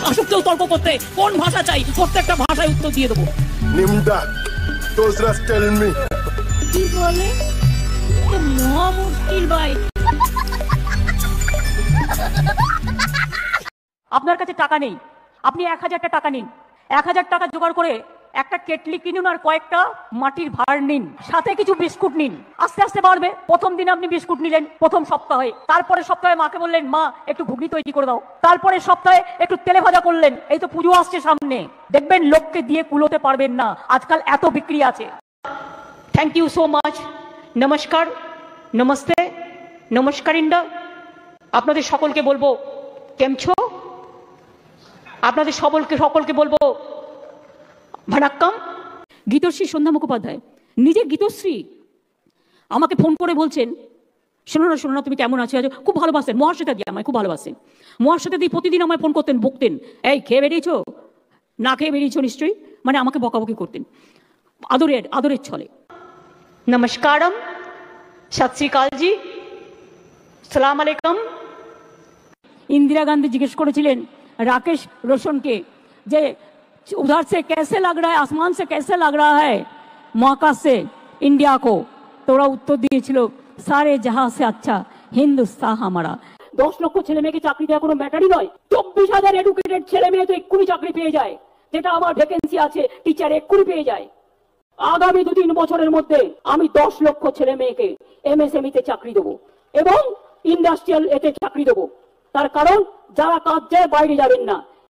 আসুক কেউ তর্ক করতে, কোন ভাষা চাই প্রত্যেকটা ভাষায় উত্তর দিয়ে দেবো। কি বলে মহা মুশকিল ভাই। আপনার কাছে টাকা নেই, আপনি 1000 টাকা নিন, 1000 টাকা জোগাড় করে একটা কেটলি কিনুন আর কয়েকটা মাটির ভাঁড় নিন, সাথে কিছু বিস্কুট নিন। আস্তে আস্তে বাড়বে। প্রথম দিনে আপনি বিস্কুট নিলেন প্রথম সপ্তাহে, তারপরে সপ্তাহে মাকে বললেন মা একটু ঘুগনি তৈরি করে দাও, তারপরে সপ্তাহে একটু তেলে ভাজা করলেন। এই তো পুজো আসছে সামনে, দেখবেন লোককে দিয়ে কুলোতে পারবেন না, আজকাল এত বিক্রি আছে। Thank you so much. নমস্কার, নমস্তে, নমস্কার ইন্ডা। আপনাদের সকলকে বলবো কেমছো, আপনাদের সকলকে বলবো ভানাক্কাম। গীতশ্রী সন্ধ্যা মুখোপাধ্যায়, নিজে গীতশ্রী, আমাকে ফোন করে বলছেন শোনো না তুমি কেমন আছো, খুব ভালোবাসেন। মহাশ্বেতা দি আমায় খুব ভালোবাসেন। মহাশ্বেতা দি প্রতিদিন আমায় ফোন করতেন, বকতেন, এই খেয়ে বেরিয়েছো, না খেয়ে বেরিয়েছো নিশ্চয়ই, মানে আমাকে বকাবকি করতেন আদরের ছলে। নমস্কারম, সত শ্রী अकाल जी, সালাম আলাইকুম। इंदिरा गांधी जिज्ञेस करेছিলেন राकेश रोशन के जे उधर से कैसे लग रहा है, आसमान से कैसे लग रहा है महाकाश से इंडिया को, तो ওরা উত্তর দিয়েছিল सारे जहां से अच्छा हिंदुस्तान हमारा। 10 লক্ষ ছেলে মেয়েকে চাকরি দেওয়া কোনো ম্যাটারই নয়। 24,000 এডুকেটেড ছেলে মেয়ে তো এক্ষুনি চাকরি পেয়ে যায়, যেটা আমার ভ্যাকেন্সি আছে টিচার এক্ষুনি পেয়ে যায়। আগামী 2-3 বছরের মধ্যে আমি 10 লক্ষ ছেলে মেয়েকে এমএসএমই তে চাকরি দেবো এবং ইন্ডাস্ট্রিয়াল এতে চাকরি দেবো। তার কারণ যারা কাজ যায় বাইরে যাবেন না,